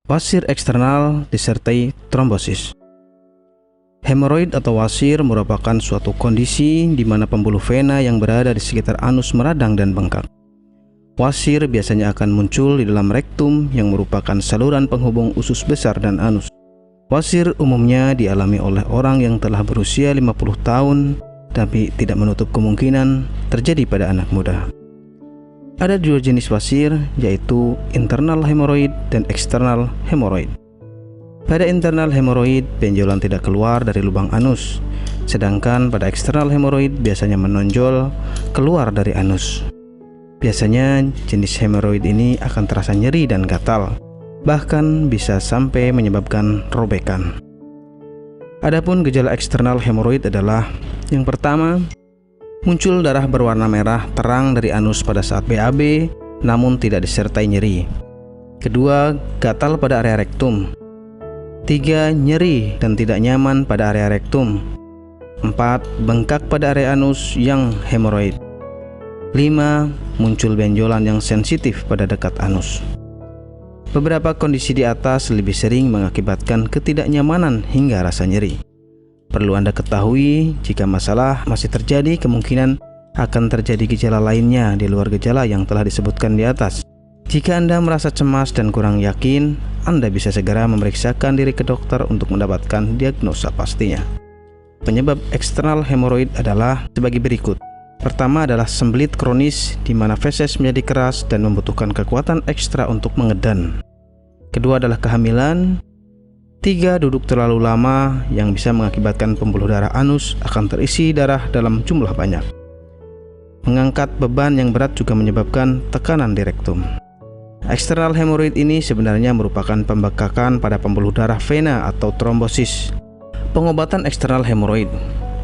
Wasir eksternal disertai trombosis. Hemoroid atau wasir merupakan suatu kondisi di mana pembuluh vena yang berada di sekitar anus meradang dan bengkak. Wasir biasanya akan muncul di dalam rektum yang merupakan saluran penghubung usus besar dan anus. Wasir umumnya dialami oleh orang yang telah berusia 50 tahun, tapi tidak menutup kemungkinan terjadi pada anak muda. Ada dua jenis wasir, yaitu internal hemoroid dan eksternal hemoroid. Pada internal hemoroid, benjolan tidak keluar dari lubang anus, sedangkan pada eksternal hemoroid biasanya menonjol keluar dari anus. Biasanya jenis hemoroid ini akan terasa nyeri dan gatal, bahkan bisa sampai menyebabkan robekan. Adapun gejala eksternal hemoroid adalah yang pertama, muncul darah berwarna merah terang dari anus pada saat BAB namun tidak disertai nyeri. Kedua, gatal pada area rektum. 3. Nyeri dan tidak nyaman pada area rektum. 4. Bengkak pada area anus yang hemoroid. 5. Muncul benjolan yang sensitif pada dekat anus. Beberapa kondisi di atas lebih sering mengakibatkan ketidaknyamanan hingga rasa nyeri. Perlu Anda ketahui, jika masalah masih terjadi, kemungkinan akan terjadi gejala lainnya di luar gejala yang telah disebutkan di atas. Jika Anda merasa cemas dan kurang yakin, Anda bisa segera memeriksakan diri ke dokter untuk mendapatkan diagnosa pastinya. Penyebab eksternal hemoroid adalah sebagai berikut. Pertama adalah sembelit kronis di mana feses menjadi keras dan membutuhkan kekuatan ekstra untuk mengedan. Kedua adalah kehamilan. 3. Duduk terlalu lama yang bisa mengakibatkan pembuluh darah anus akan terisi darah dalam jumlah banyak. Mengangkat beban yang berat juga menyebabkan tekanan di rektum. Eksternal hemoroid ini sebenarnya merupakan pembekakan pada pembuluh darah vena atau trombosis. Pengobatan eksternal hemoroid.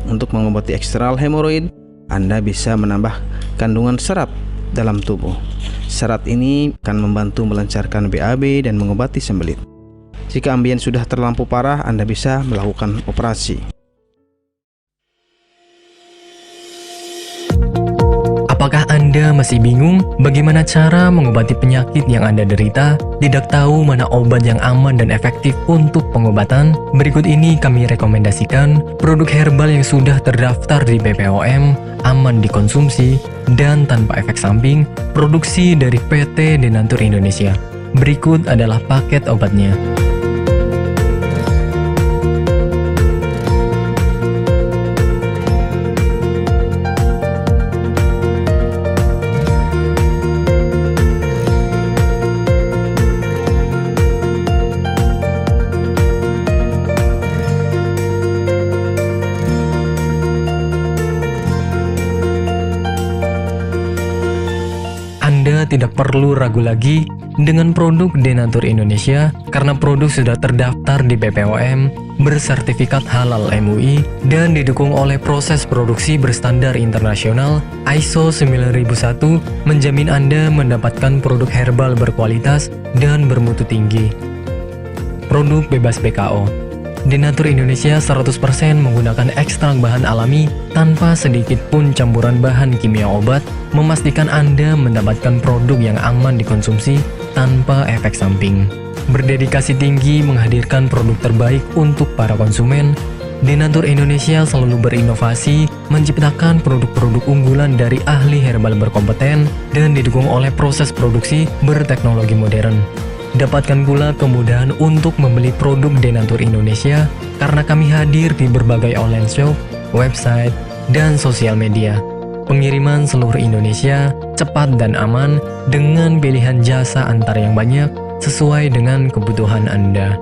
Untuk mengobati eksternal hemoroid, Anda bisa menambah kandungan serat dalam tubuh. Serat ini akan membantu melancarkan BAB dan mengobati sembelit. Jika ambien sudah terlampau parah, Anda bisa melakukan operasi. Apakah Anda masih bingung bagaimana cara mengobati penyakit yang Anda derita? Tidak tahu mana obat yang aman dan efektif untuk pengobatan? Berikut ini kami rekomendasikan produk herbal yang sudah terdaftar di BPOM, aman dikonsumsi, dan tanpa efek samping, produksi dari PT Denatur Indonesia. Berikut adalah paket obatnya. Anda tidak perlu ragu lagi dengan produk Denatur Indonesia karena produk sudah terdaftar di BPOM, bersertifikat halal MUI, dan didukung oleh proses produksi berstandar internasional ISO 9001, menjamin Anda mendapatkan produk herbal berkualitas dan bermutu tinggi. Produk bebas BKO. Denatur Indonesia 100% menggunakan ekstrak bahan alami tanpa sedikit pun campuran bahan kimia obat, memastikan Anda mendapatkan produk yang aman dikonsumsi tanpa efek samping. Berdedikasi tinggi menghadirkan produk terbaik untuk para konsumen, Denatur Indonesia selalu berinovasi, menciptakan produk-produk unggulan dari ahli herbal berkompeten dan didukung oleh proses produksi berteknologi modern. Dapatkan pula kemudahan untuk membeli produk Denatur Indonesia karena kami hadir di berbagai online shop, website, dan sosial media. Pengiriman seluruh Indonesia cepat dan aman dengan pilihan jasa antar yang banyak sesuai dengan kebutuhan Anda.